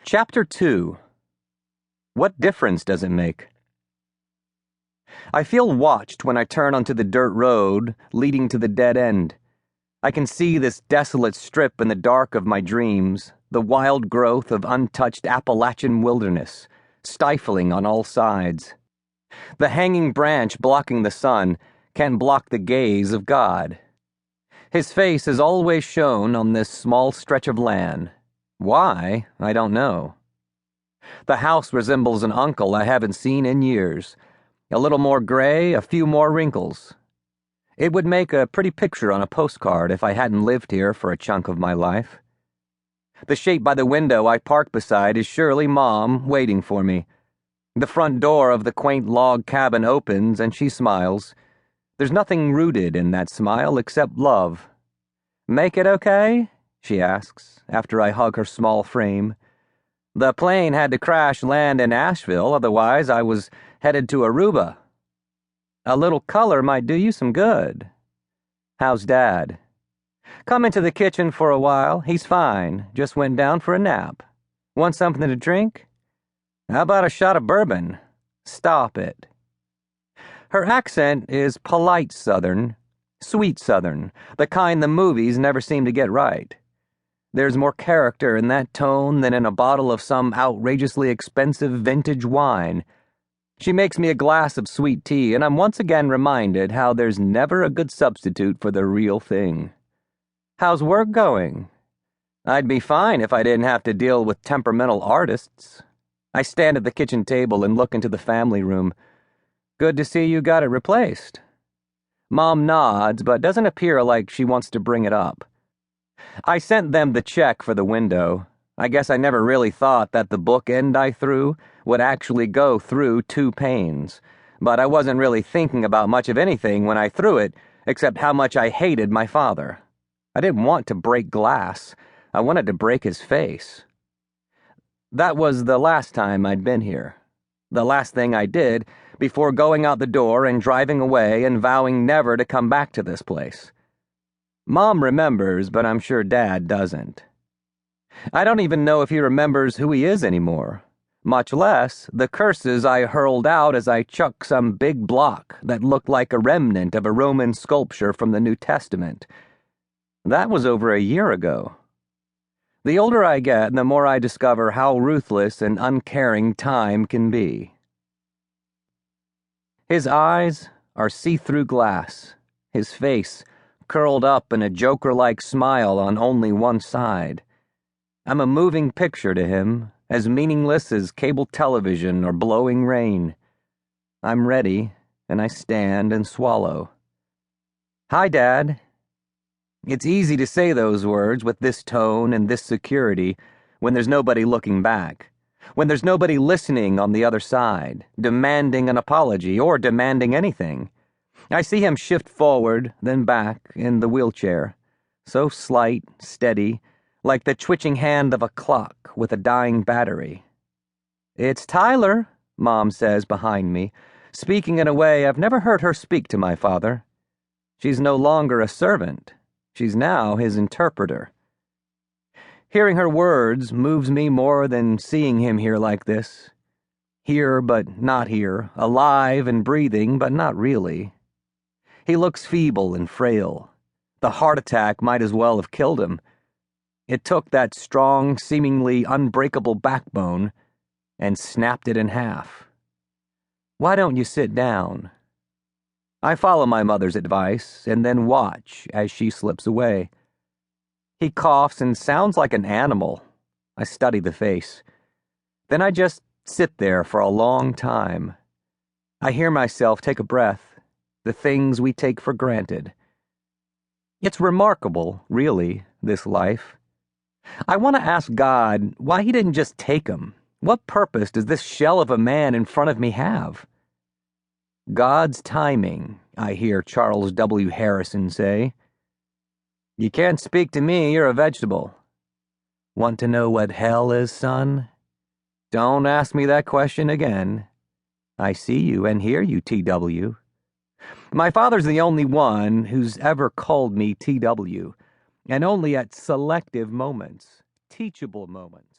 Chapter 2. What difference does it make? I feel watched when I turn onto the dirt road leading to the dead end. I can see this desolate strip in the dark of my dreams, the wild growth of untouched Appalachian wilderness, stifling on all sides. The hanging branch blocking the sun can't block the gaze of God. His face is always shown on this small stretch of land. Why, I don't know. The house resembles an uncle I haven't seen in years. A little more gray, a few more wrinkles. It would make a pretty picture on a postcard if I hadn't lived here for a chunk of my life. The shape by the window I park beside is surely Mom waiting for me. The front door of the quaint log cabin opens and she smiles. There's nothing rooted in that smile except love. "Make it okay?" she asks, after I hug her small frame. "The plane had to crash land in Asheville, otherwise I was headed to Aruba. A little color might do you some good. How's Dad? Come into the kitchen for a while. He's fine. Just went down for a nap. Want something to drink? How about a shot of bourbon? Stop it." Her accent is polite Southern, sweet Southern, the kind the movies never seem to get right. There's more character in that tone than in a bottle of some outrageously expensive vintage wine. She makes me a glass of sweet tea, and I'm once again reminded how there's never a good substitute for the real thing. "How's work going?" "I'd be fine if I didn't have to deal with temperamental artists." I stand at the kitchen table and look into the family room. "Good to see you got it replaced." Mom nods, but doesn't appear like she wants to bring it up. I sent them the check for the window. I guess I never really thought that the bookend I threw would actually go through 2 panes, but I wasn't really thinking about much of anything when I threw it, except how much I hated my father. I didn't want to break glass. I wanted to break his face. That was the last time I'd been here. The last thing I did before going out the door and driving away and vowing never to come back to this place. Mom remembers, but I'm sure Dad doesn't. I don't even know if he remembers who he is anymore, much less the curses I hurled out as I chucked some big block that looked like a remnant of a Roman sculpture from the New Testament. That was over a year ago. The older I get, the more I discover how ruthless and uncaring time can be. His eyes are see-through glass, his face curled up in a Joker-like smile on only one side. I'm a moving picture to him, as meaningless as cable television or blowing rain. I'm ready, and I stand and swallow. "Hi, Dad." It's easy to say those words with this tone and this security when there's nobody looking back, when there's nobody listening on the other side, demanding an apology or demanding anything. I see him shift forward, then back, in the wheelchair, so slight, steady, like the twitching hand of a clock with a dying battery. "It's Tyler," Mom says behind me, speaking in a way I've never heard her speak to my father. She's no longer a servant. She's now his interpreter. Hearing her words moves me more than seeing him here like this. Here but not here, alive and breathing but not really. He looks feeble and frail. The heart attack might as well have killed him. It took that strong, seemingly unbreakable backbone and snapped it in half. "Why don't you sit down?" I follow my mother's advice and then watch as she slips away. He coughs and sounds like an animal. I study the face. Then I just sit there for a long time. I hear myself take a breath. The things we take for granted. It's remarkable, really, this life. I want to ask God why he didn't just take him. What purpose does this shell of a man in front of me have? God's timing, I hear Charles W. Harrison say. "You can't speak to me, you're a vegetable." Want to know what hell is, son? Don't ask me that question again. I see you and hear you, TW. My father's the only one who's ever called me TW, and only at selective moments, teachable moments.